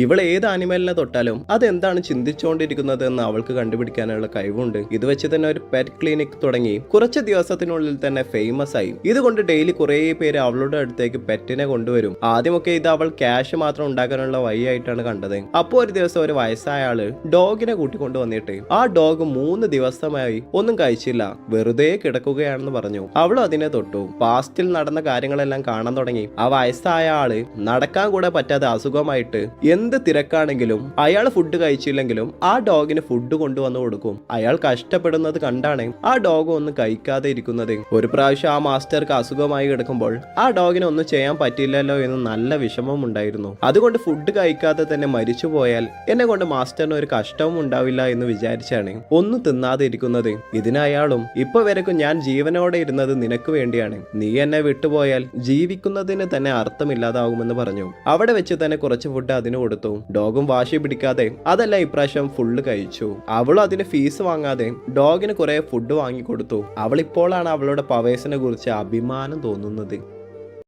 ഇവൾ ഏത് ആനിമലിനെ തൊട്ടാലും അതെന്താണ് ചിന്തിച്ചുകൊണ്ടിരിക്കുന്നത് എന്ന് അവൾക്ക് കണ്ടുപിടിക്കാനുള്ള കഴിവുണ്ട്. ഇത് വെച്ച് തന്നെ ഒരു പെറ്റ് ക്ലിനിക് തുടങ്ങി കുറച്ച് ദിവസത്തിനുള്ളിൽ തന്നെ ഫേമസ് ആയി. ഇതുകൊണ്ട് ഡെയിലി കുറെ പേര് അവളുടെ അടുത്തേക്ക് പെറ്റിനെ കൊണ്ടുവരും. ആദ്യമൊക്കെ ഇത് അവൾ ക്യാഷ് മാത്രം ഉണ്ടാക്കാനുള്ള വഴിയായിട്ടാണ് കണ്ടത്. അപ്പോൾ ഒരു ദിവസം ഒരു വയസ്സായ ആള് ഡോഗിനെ കൂട്ടിക്കൊണ്ടു വന്നിട്ട് ആ ഡോഗ് 3 ദിവസമായി ഒന്നും കഴിച്ചില്ല, വെറുതെ കിടക്കുകയാണെന്ന് പറഞ്ഞു. അവളും അതിനെ തൊട്ടു. പാസ്റ്റിൽ നടന്ന കാര്യങ്ങളെല്ലാം കാണാൻ തുടങ്ങി. ആ വയസ്സായ ആള് നടക്കാൻ കൂടെ പറ്റാതെ അസുഖമായിട്ട് എന്ത് തിരക്കാണെങ്കിലും അയാൾ ഫുഡ് കഴിച്ചില്ലെങ്കിലും ആ ഡോഗിന് ഫുഡ് കൊണ്ടുവന്ന് കൊടുക്കും. അയാൾ കഷ്ടപ്പെടുന്നത് കണ്ടാണ് ആ ഡോഗ് ഒന്നും കഴിക്കാതെ ഇരിക്കുന്നത്. ഒരു പ്രാവശ്യം ആ മാസ്റ്റർക്ക് അസുഖമായി കിടക്കുമ്പോൾ ആ ഡോഗിനെ ഒന്നും ചെയ്യാൻ പറ്റില്ലല്ലോ എന്ന് നല്ല വിഷമം ഉണ്ടായിരുന്നു. അതുകൊണ്ട് ഫുഡ് കഴിക്കാതെ തന്നെ മരിച്ചു പോയാൽ എന്നെ കൊണ്ട് മാസ്റ്ററിന് ഒരു കഷ്ടവും ഉണ്ടാവില്ല എന്ന് വിചാരിച്ചാണ് ഒന്നും തിന്നാതെ ഇരിക്കുന്നത്. ഇതിനയാളും ഇപ്പൊ വരെക്കും ഞാൻ ജീവനോടെ ഇരുന്നത് നിനക്ക് വേണ്ടിയാണ്, നീ എന്നെ വിട്ടുപോയാൽ ജീവിക്കുന്നതിന് തന്നെ അർത്ഥമില്ലാതാവുമെന്ന് പറഞ്ഞു. അവിടെ വെച്ച് തന്നെ കുറച്ച് ഫുഡ് അതിന് കൊടുത്തു. ഡോഗും വാശി പിടിക്കാതെ അതെല്ലാം ഇപ്രാവശ്യം ഫുള്ള് കഴിച്ചു. അവളും അതിന് ഫീസ് വാങ്ങാതെ ഡോഗിന് കുറെ ഫുഡ് വാങ്ങിക്കൊടുത്തു. അവൾ ഇപ്പോഴാണ് അവളുടെ പവേഴ്സിനെ കുറിച്ച് അഭിമാനം തോന്നുന്നത്.